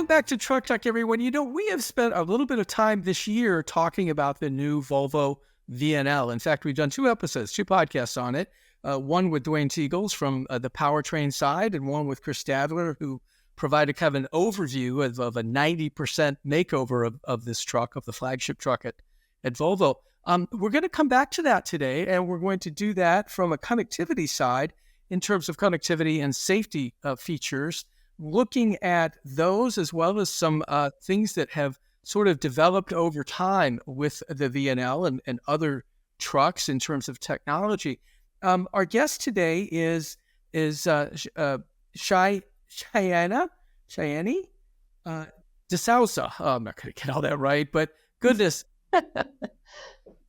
Welcome back to Truck Talk, everyone. We have spent a little bit of time this year talking about the new Volvo VNL. In fact, we've done two podcasts on it, one with Dwayne Teagles from the powertrain side and one with Chris Stadler, who provided kind of an overview of a 90% makeover of this truck, of the flagship truck at Volvo. We're going to come back to that today, and we're going to do that from a connectivity side in terms of connectivity and safety features, looking at those as well as some things that have sort of developed over time with the VNL and other trucks in terms of technology. Our guest today is Cheyenne DeSouza. Oh, I'm not going to get all that right, but goodness.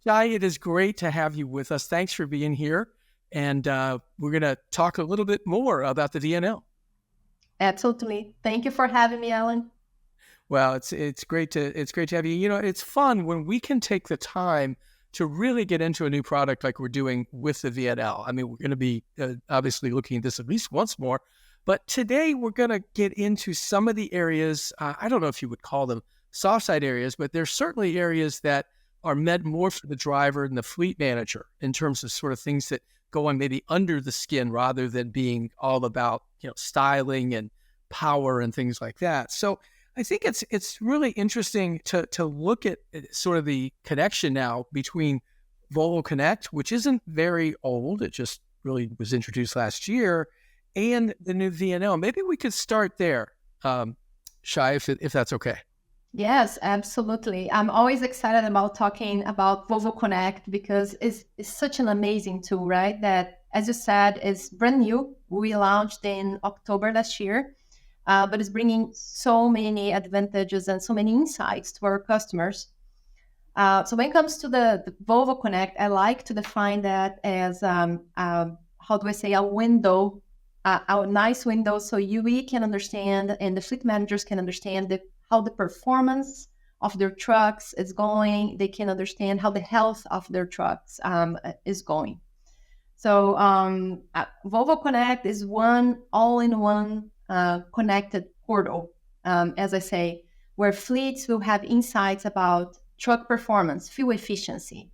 Shai, it is great to have you with us. Thanks for being here. And we're going to talk a little bit more about the VNL. Absolutely. Thank you for having me, Alan. Well, it's great to have you. It's fun when we can take the time to really get into a new product like we're doing with the VNL. I mean, we're going to be obviously looking at this at least once more, but today we're going to get into some of the areas. I don't know if you would call them soft side areas, but there's certainly areas that are meant more for the driver and the fleet manager in terms of sort of things that go on maybe under the skin rather than being all about, styling and power and things like that. So I think it's really interesting to look at sort of the connection now between Volvo Connect, which isn't very old. It just really was introduced last year, and the new VNL. Maybe we could start there, Shai, if that's okay. Yes, absolutely. I'm always excited about talking about Volvo Connect because it's such an amazing tool, right? That, as you said, is brand new. We launched in October last year, but it's bringing so many advantages and so many insights to our customers. So when it comes to the Volvo Connect, I like to define that as, a window, a nice window so we can understand and the fleet managers can understand how the performance of their trucks is going. They can understand how the health of their trucks is going. So Volvo Connect is one all-in-one connected portal, as I say, where fleets will have insights about truck performance, fuel efficiency,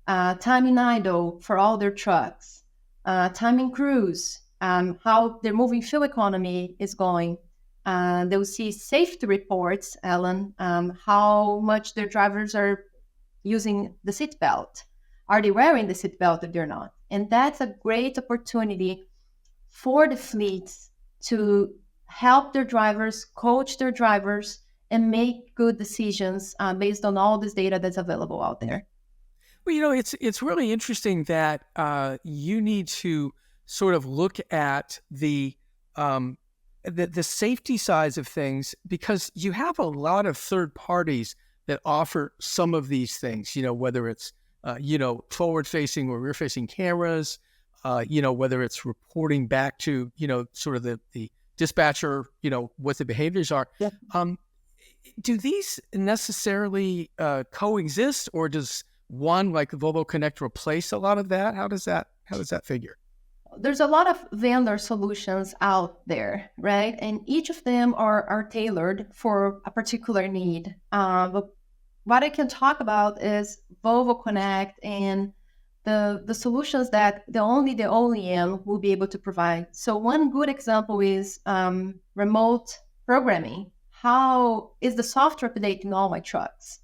time in idle for all their trucks, time in cruise, how their moving fuel economy is going. They'll see safety reports, Alan, how much their drivers are using the seatbelt. Are they wearing the seatbelt if they're not? And that's a great opportunity for the fleets to help their drivers, coach their drivers, and make good decisions based on all this data that's available out there. Well, it's really interesting that you need to sort of look at the safety sides of things, because you have a lot of third parties that offer some of these things, whether it's, forward facing or rear facing cameras, whether it's reporting back to, sort of the dispatcher, what the behaviors are. Yeah. Do these necessarily coexist, or does one like Volvo Connect replace a lot of that? How does that figure? There's a lot of vendor solutions out there, right? And each of them are tailored for a particular need. But what I can talk about is Volvo Connect and the solutions that only the OEM will be able to provide. So one good example is remote programming. How is the software updating all my trucks?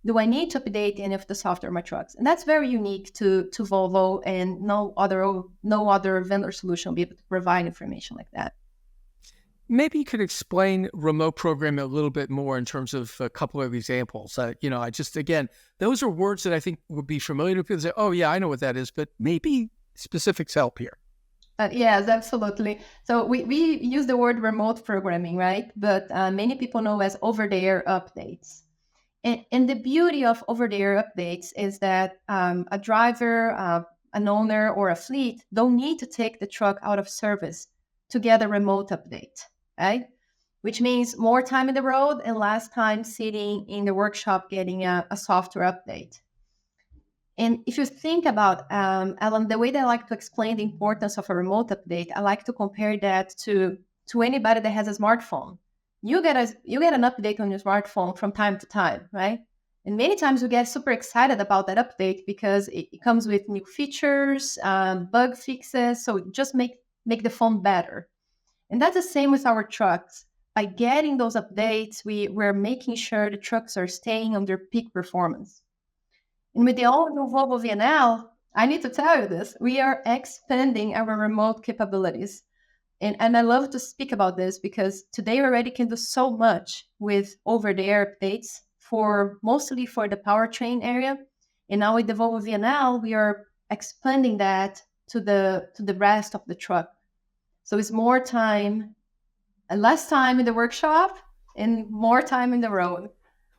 Do I need to update any of the software in my trucks? And that's very unique to Volvo, and no other vendor solution will be able to provide information like that. Maybe you could explain remote programming a little bit more in terms of a couple of examples. Again, those are words that I think would be familiar to people. Say, oh yeah, I know what that is, but maybe specifics help here. Yes, absolutely. So we use the word remote programming, right? But many people know as over-the-air updates. And the beauty of over-the-air updates is that a driver, an owner, or a fleet don't need to take the truck out of service to get a remote update, right? Which means more time in the road and less time sitting in the workshop getting a software update. And if you think about, Alan, the way that I like to explain the importance of a remote update, I like to compare that to anybody that has a smartphone. you get an update on your smartphone from time to time, right? And many times we get super excited about that update because it comes with new features, bug fixes, so just make the phone better. And that's the same with our trucks. By getting those updates, we're making sure the trucks are staying on their peak performance. And with the all new Volvo VNL, I need to tell you this, we are expanding our remote capabilities. And I love to speak about this because today we already can do so much with over-the-air updates for mostly for the powertrain area. And now with the Volvo VNL, we are expanding that to the rest of the truck. So it's more time, less time in the workshop and more time in the road.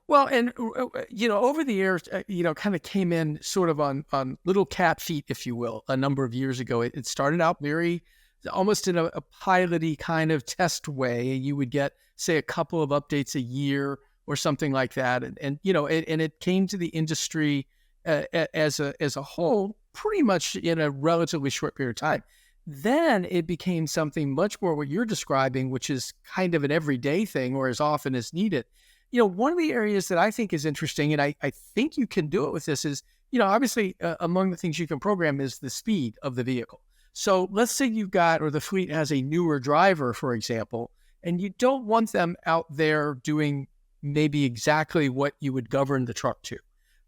Well, and over the years, kind of came in sort of on little cat feet, if you will, a number of years ago. It started out very almost in a piloty kind of test way. You would get, say, a couple of updates a year or something like that, and it came to the industry as a whole pretty much in a relatively short period of time. Then it became something much more what you're describing, which is kind of an everyday thing or as often as needed. One of the areas that I think is interesting, and I think you can do it with this is, obviously among the things you can program is the speed of the vehicle. So let's say you've got, or the fleet has a newer driver, for example, and you don't want them out there doing maybe exactly what you would govern the truck to,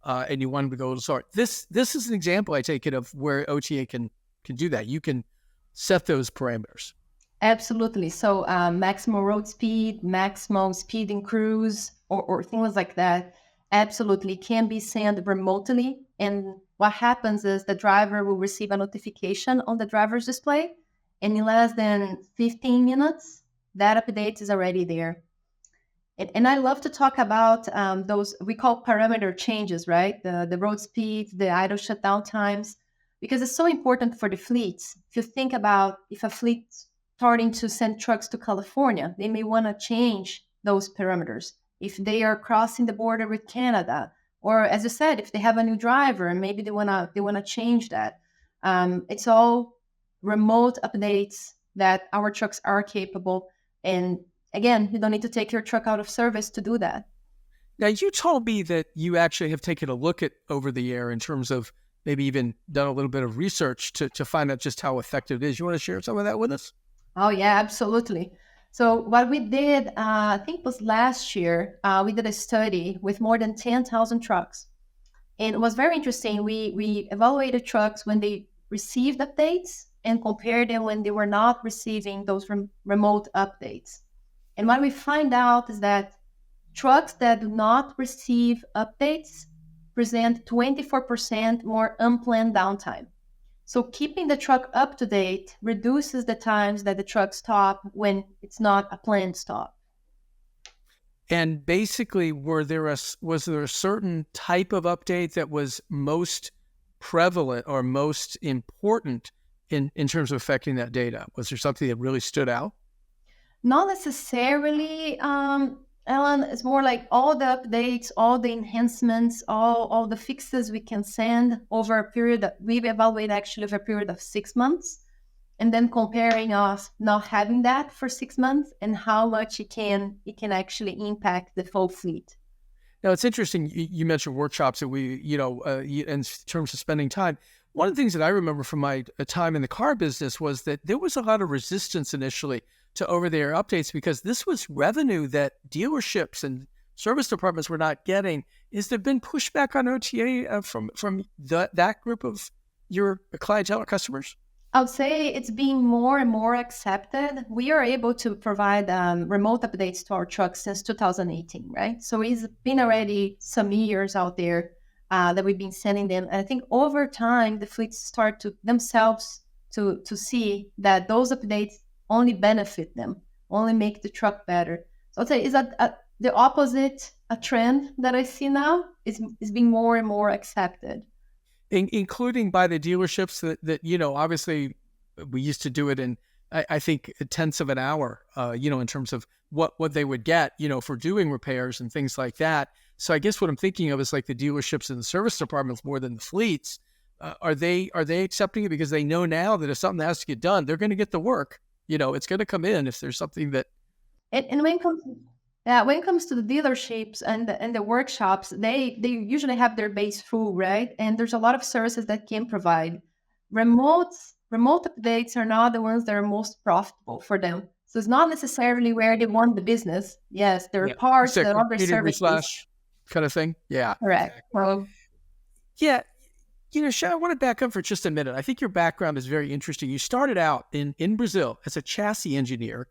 and you want them to go a little slower. This is an example, I take it, of where OTA can do that. You can set those parameters. Absolutely. So maximum road speed, maximum speed in cruise, or things like that, absolutely can be sent remotely. And what happens is the driver will receive a notification on the driver's display, and in less than 15 minutes, that update is already there. And I love to talk about those we call parameter changes, right? The road speed, the idle shutdown times, because it's so important for the fleets. If you think about if a fleet starting to send trucks to California, they may want to change those parameters. If they are crossing the border with Canada, or as you said, if they have a new driver and maybe they wanna change that. It's all remote updates that our trucks are capable. And again, you don't need to take your truck out of service to do that. Now, you told me that you actually have taken a look at over the air in terms of maybe even done a little bit of research to find out just how effective it is. You want to share some of that with us? Oh, yeah, absolutely. So what we did, I think it was last year, we did a study with more than 10,000 trucks. And it was very interesting. We evaluated trucks when they received updates and compared them when they were not receiving those remote updates. And what we find out is that trucks that do not receive updates present 24% more unplanned downtime. So keeping the truck up to date reduces the times that the truck stop when it's not a planned stop. And basically, was there a certain type of update that was most prevalent or most important in terms of affecting that data? Was there something that really stood out? Not necessarily, Ellen. It's more like all the updates, all the enhancements, all the fixes we can send over a period that we evaluate actually over a period of 6 months, and then comparing us not having that for 6 months and how much it can actually impact the full fleet. Now, it's interesting. You mentioned workshops that we, in terms of spending time. One of the things that I remember from my time in the car business was that there was a lot of resistance initially to over-the-air updates because this was revenue that dealerships and service departments were not getting. Has there been pushback on OTA from that group of your clientele or customers? I would say it's being more and more accepted. We are able to provide remote updates to our trucks since 2018, right? So it's been already some years out there that we've been sending them. And I think over time, the fleets start to themselves to see that those updates only benefit them, only make the truck better. So I'd say is that the opposite, a trend that I see now is being more and more accepted. Including by the dealerships that obviously we used to do it in, I think, tenths of an hour, in terms of what they would get, for doing repairs and things like that. So I guess what I'm thinking of is like the dealerships and the service departments more than the fleets. Are they accepting it because they know now that if something has to get done, they're going to get the work. It's going to come in if there's something that And when it comes to the dealerships and the workshops, they usually have their base full, right? And there's a lot of services that can provide. Remote updates are not the ones that are most profitable for them. So it's not necessarily where they want the business. Yes, there are Yeah. parts, It's a there are other computer services. refresh kind of thing. Yeah. Correct. Exactly. Well, Yeah. Shay, I want to back up for just a minute. I think your background is very interesting. You started out in Brazil as a chassis engineer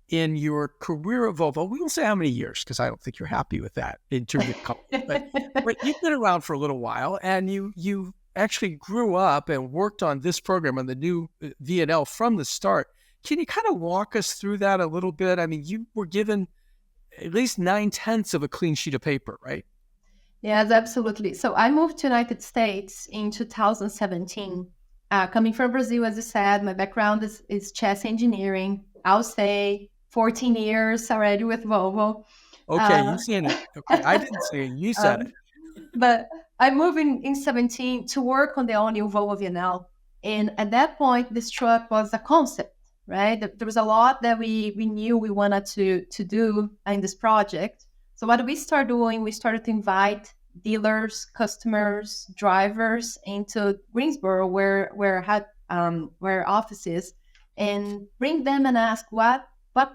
in your career at Volvo. We won't say how many years because I don't think you're happy with that in terms of company. But you've been around for a little while, and you actually grew up and worked on this program on the new VNL from the start. Can you kind of walk us through that a little bit? I mean, you were given at least 9/10 of a clean sheet of paper, right? yes, absolutely. So I moved to United States in 2017. Coming from Brazil, as you said, my background is chassis engineering. I'll say 14 years already with Volvo. Okay, you Uh, said it. Okay, I didn't say it. You said it. um, but I moved in 17 to work on the all-new Volvo VNL. And at that point, this truck was a concept, right? There was a lot that we knew we wanted to do in this project. So what we started doing, we started to invite dealers, customers, drivers into Greensboro, where office is, and bring them and ask what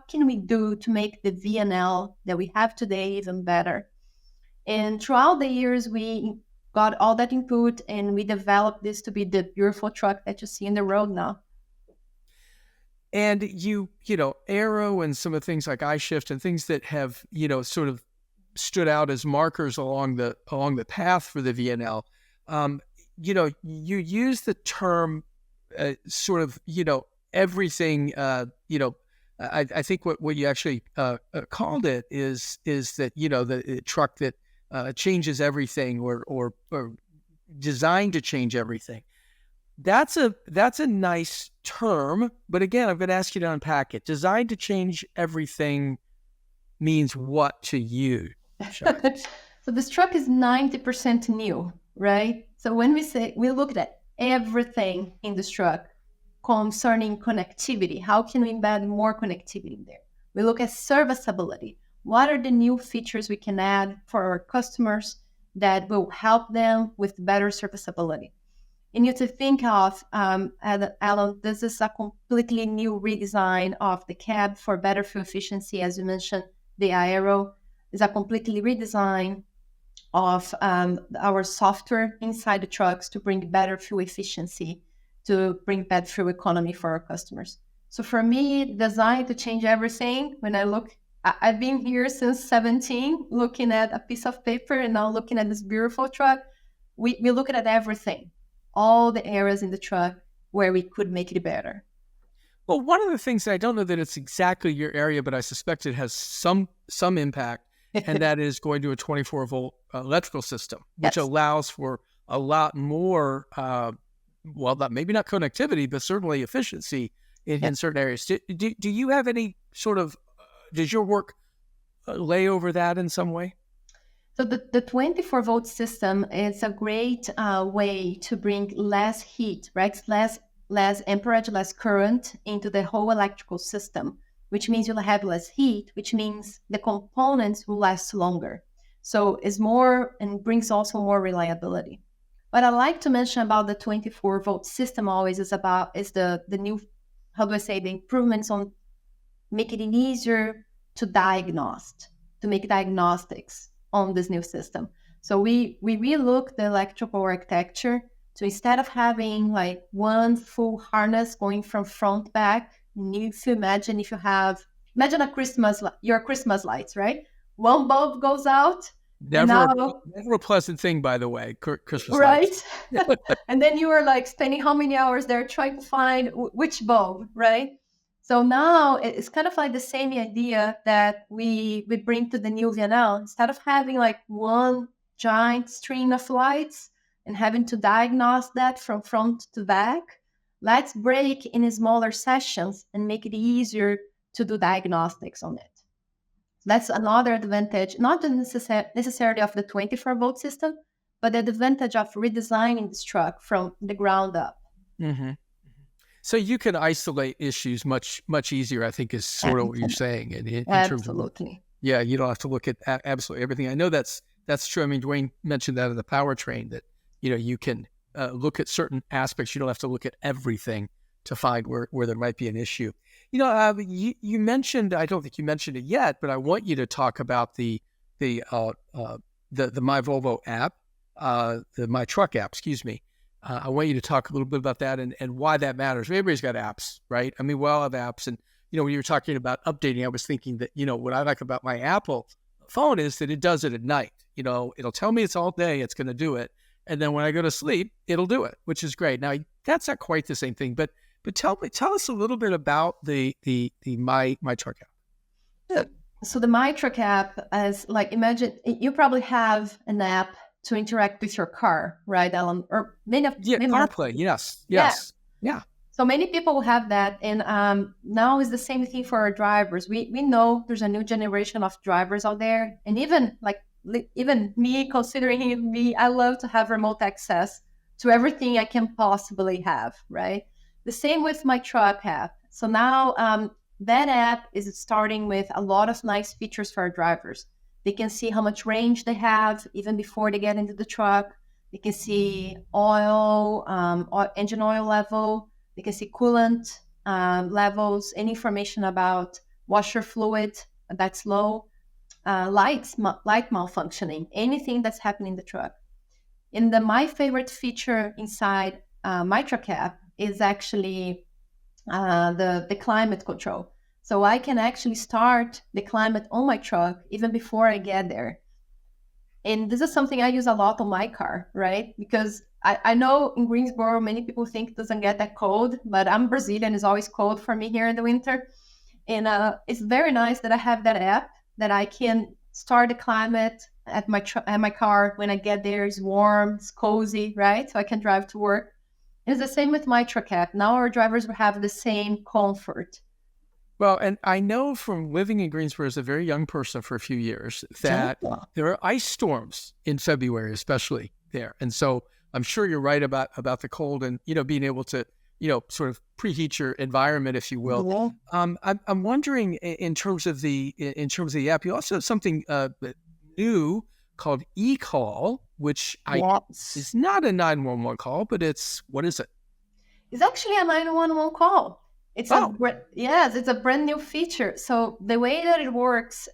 can we do to make the VNL that we have today even better. And throughout the years, we got all that input and we developed this to be the beautiful truck that you see in the road now. And Aero and some of the things like iShift and things that have, sort of stood out as markers along the path for the VNL. You use the term sort of, everything, I think what you actually called it is that, the truck that changes everything or designed to change everything. That's a nice term, but again, I'm going to ask you to unpack it. Designed to change everything means what to you? So this truck is 90% new, right? So when we looked at everything in this truck concerning connectivity, how can we embed more connectivity in there? We look at serviceability. What are the new features we can add for our customers that will help them with better serviceability? And you to think of, Alan, this is a completely new redesign of the cab for better fuel efficiency. As you mentioned, the Aero is a completely redesign of our software inside the trucks to bring better fuel efficiency, to bring better fuel economy for our customers. So for me, design to change everything. When I look, I've been here since 17, looking at a piece of paper and now looking at this beautiful truck. We look at everything, all the areas in the truck where we could make it better. Well, one of the things, I don't know that it's exactly your area, but I suspect it has some impact, and that is going to a 24-volt electrical system, which Yes. allows for a lot more, maybe not connectivity, but certainly efficiency in certain areas. Do you have any sort of, does your work lay over that in some way? So the 24-volt system is a great way to bring less heat, right? Less amperage, less current into the whole electrical system, which means you'll have less heat, which means the components will last longer. So it's more and brings also more reliability. What I like to mention about the 24-volt system always is the new, how do I say, the improvements on making it easier to make diagnostics on this new system. So we relooked the electrical architecture. So instead of having like one full harness going from front back, if you imagine your Christmas lights, right? One bulb goes out. Never a pleasant thing, by the way, Christmas right? lights. And then you are like spending how many hours there trying to find which bulb, right? So now it's kind of like the same idea that we bring to the new VNL. Instead of having like one giant string of lights and having to diagnose that from front to back, let's break in smaller sessions and make it easier to do diagnostics on it. That's another advantage, not necessarily of the 24-volt system, but the advantage of redesigning this truck from the ground up. Mm-hmm. So you can isolate issues much easier, I think, is sort of what you're saying in terms of, Absolutely. yeah, you don't have to look at absolutely everything. I know that's true. I mean, Dwayne mentioned that in the powertrain that, you can look at certain aspects. You don't have to look at everything to find where there might be an issue. You mentioned, I don't think you mentioned it yet, but I want you to talk about the My Volvo app, the MyTruck app, excuse me. I want you to talk a little bit about that and why that matters. Everybody's got apps, right? I mean, we all have apps. And, when you were talking about updating, I was thinking that, what I like about my Apple phone is that it does it at night. It'll tell me it's all day, it's going to do it. And then when I go to sleep, it'll do it, which is great. Now, that's not quite the same thing, but tell us a little bit about the MyTruck app. Yeah. So the MyTruck app is like, imagine you probably have an app to interact with your car, right, Alan? Or many CarPlay, yes. Yeah. So many people have that, and now is the same thing for our drivers. We know there's a new generation of drivers out there, and even me, considering me, I love to have remote access to everything I can possibly have, right? The same with MyTruck app. So now that app is starting with a lot of nice features for our drivers. They can see how much range they have even before they get into the truck. They can see oil, engine oil level. They can see coolant levels, any information about washer fluid that's low, light malfunctioning, anything that's happening in the truck. And my favorite feature inside MyTruck app is actually the climate control. So I can actually start the climate on my truck even before I get there. And this is something I use a lot on my car, right? Because I know in Greensboro, many people think it doesn't get that cold, but I'm Brazilian, it's always cold for me here in the winter. And it's very nice that I have that app that I can start the climate at my car when I get there. It's warm, it's cozy, right? So I can drive to work. It's the same with MyTruck app. Now our drivers will have the same comfort. Well, and I know from living in Greensboro as a very young person for a few years that there are ice storms in February, especially there. And so I'm sure you're right about the cold and, being able to, sort of preheat your environment, if you will. I'm wondering in terms of the app, you also have something new called eCall, which is not a 911 call, but what is it? It's actually a 911 call. It's a brand new feature. So the way that it works,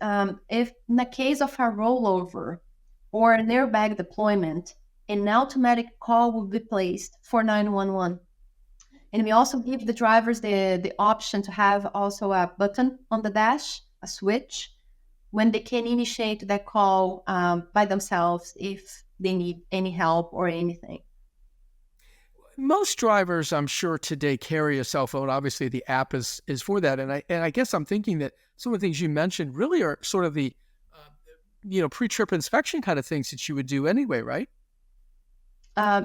if in the case of a rollover or an airbag deployment, an automatic call will be placed for 911. And we also give the drivers the option to have also a button on the dash, a switch, when they can initiate that call by themselves if they need any help or anything. Most drivers, I'm sure, today carry a cell phone. Obviously, the app is for that. And I guess I'm thinking that some of the things you mentioned really are sort of the, pre-trip inspection kind of things that you would do anyway, right?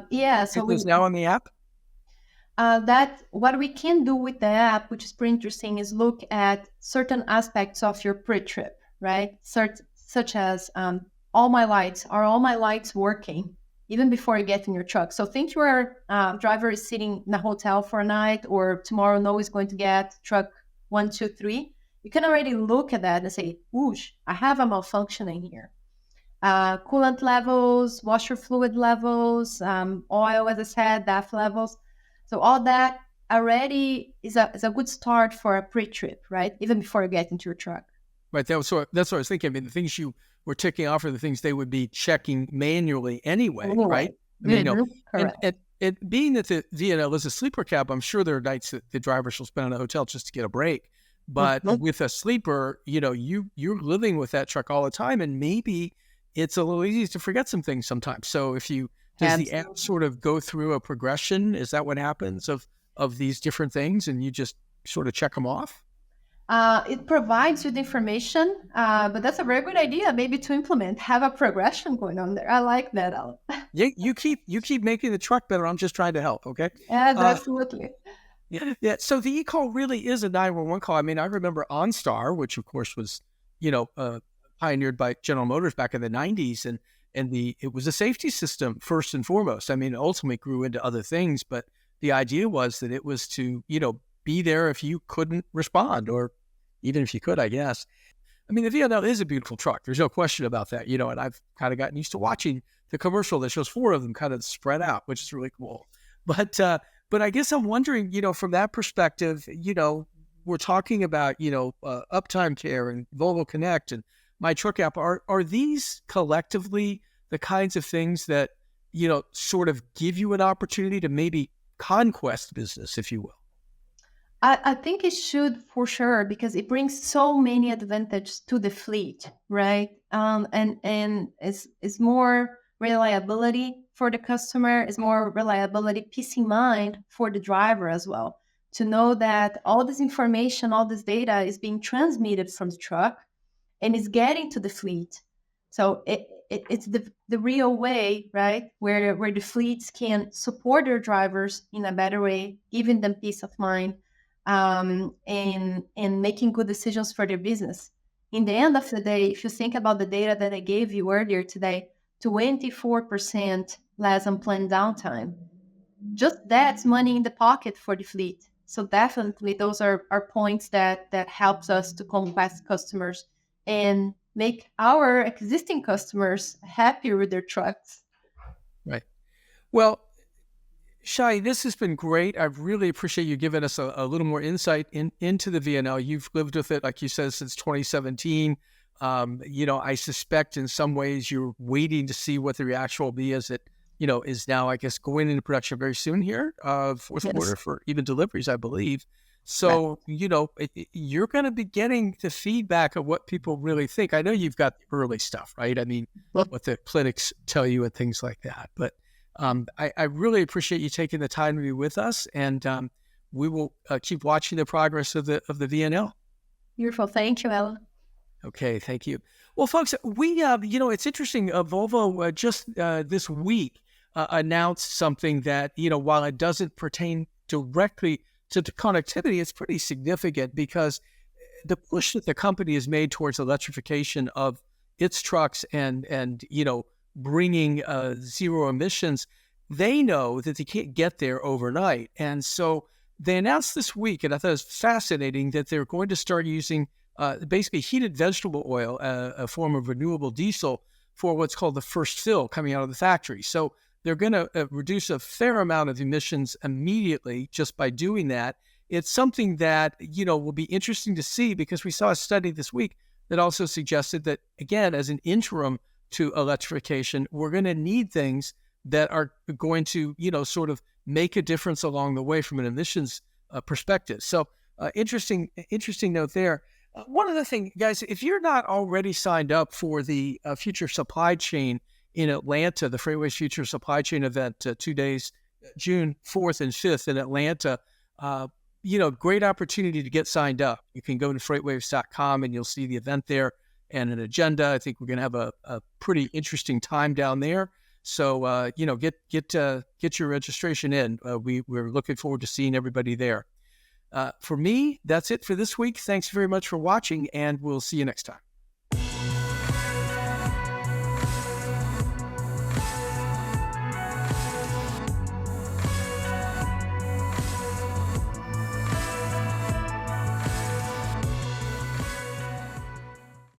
Yeah. So it's now on the app? That what we can do with the app, which is pretty interesting, is look at certain aspects of your pre-trip, right? Such as are all my lights working? Even before you get in your truck. So think your driver is sitting in a hotel for a night, or tomorrow no is going to get truck 1, 2, 3. You can already look at that and say, whoosh, I have a malfunctioning here. Coolant levels, washer fluid levels, oil, as I said, DAF levels. So all that already is a good start for a pre-trip, right? Even before you get into your truck. Right. That's what I was thinking. I mean, the things you were ticking off are the things they would be checking manually anyway, right? I mean, correct. And being that the VNL is a sleeper cab, I'm sure there are nights that the drivers will spend in a hotel just to get a break. But with a sleeper, you're living with that truck all the time, and maybe it's a little easy to forget some things sometimes. So does the app sort of go through a progression? Is that what happens of these different things, and you just sort of check them off? It provides you the information, but that's a very good idea, maybe to implement, have a progression going on there. I like that, Alan. Yeah, you keep making the truck better. I'm just trying to help. Okay. Yes, absolutely. Yeah. So the eCall really is a 911 call. I mean, I remember OnStar, which of course was, pioneered by General Motors back in the 90s, and it was a safety system first and foremost. I mean, it ultimately grew into other things, but the idea was that it was to, be there if you couldn't respond, or even if you could, I guess. I mean, the VNL is a beautiful truck. There's no question about that, and I've kind of gotten used to watching the commercial that shows 4 of them kind of spread out, which is really cool. But I guess I'm wondering, from that perspective, we're talking about, Uptime Care and Volvo Connect and MyTruck app. Are these collectively the kinds of things that, sort of give you an opportunity to maybe conquest business, if you will? I think it should for sure, because it brings so many advantages to the fleet, right? And it's more reliability for the customer, it's more reliability, peace of mind for the driver as well, to know that all this information, all this data is being transmitted from the truck and is getting to the fleet. So it's the real way, right? Where the fleets can support their drivers in a better way, giving them peace of mind, and making good decisions for their business. In the end of the day, if you think about the data that I gave you earlier today, 24% less unplanned downtime. Just that's money in the pocket for the fleet. So definitely those are points that helps us to conquest customers and make our existing customers happier with their trucks. Right. Well, Shai, this has been great. I really appreciate you giving us a little more insight into the VNL. You've lived with it, like you said, since 2017. I suspect in some ways you're waiting to see what the reaction will be as it, is now, I guess, going into production very soon here, fourth quarter for even deliveries, I believe. So, you're going to be getting the feedback of what people really think. I know you've got the early stuff, right? I mean, what the clinics tell you and things like that. But I really appreciate you taking the time to be with us, and we will keep watching the progress of the VNL. Beautiful. Thank you, Ella. Okay, thank you. Well, folks, we, it's interesting. Volvo just this week announced something that, while it doesn't pertain directly to the connectivity, it's pretty significant, because the push that the company has made towards electrification of its trucks and bringing zero emissions, they know that they can't get there overnight. And so they announced this week, and I thought it was fascinating, that they're going to start using basically heated vegetable oil, a form of renewable diesel, for what's called the first fill coming out of the factory. So they're going to reduce a fair amount of emissions immediately just by doing that. It's something that, will be interesting to see, because we saw a study this week that also suggested that, again, as an interim to electrification, we're going to need things that are going to, sort of make a difference along the way from an emissions perspective. So interesting note there. One other thing, guys, if you're not already signed up for the Future Supply Chain in Atlanta, the FreightWaves Future Supply Chain event, 2 days, June 4th and 5th in Atlanta, great opportunity to get signed up. You can go to freightwaves.com and you'll see the event there and an agenda. I think we're going to have a pretty interesting time down there. So, get your registration in. We're looking forward to seeing everybody there. For me, that's it for this week. Thanks very much for watching, and we'll see you next time.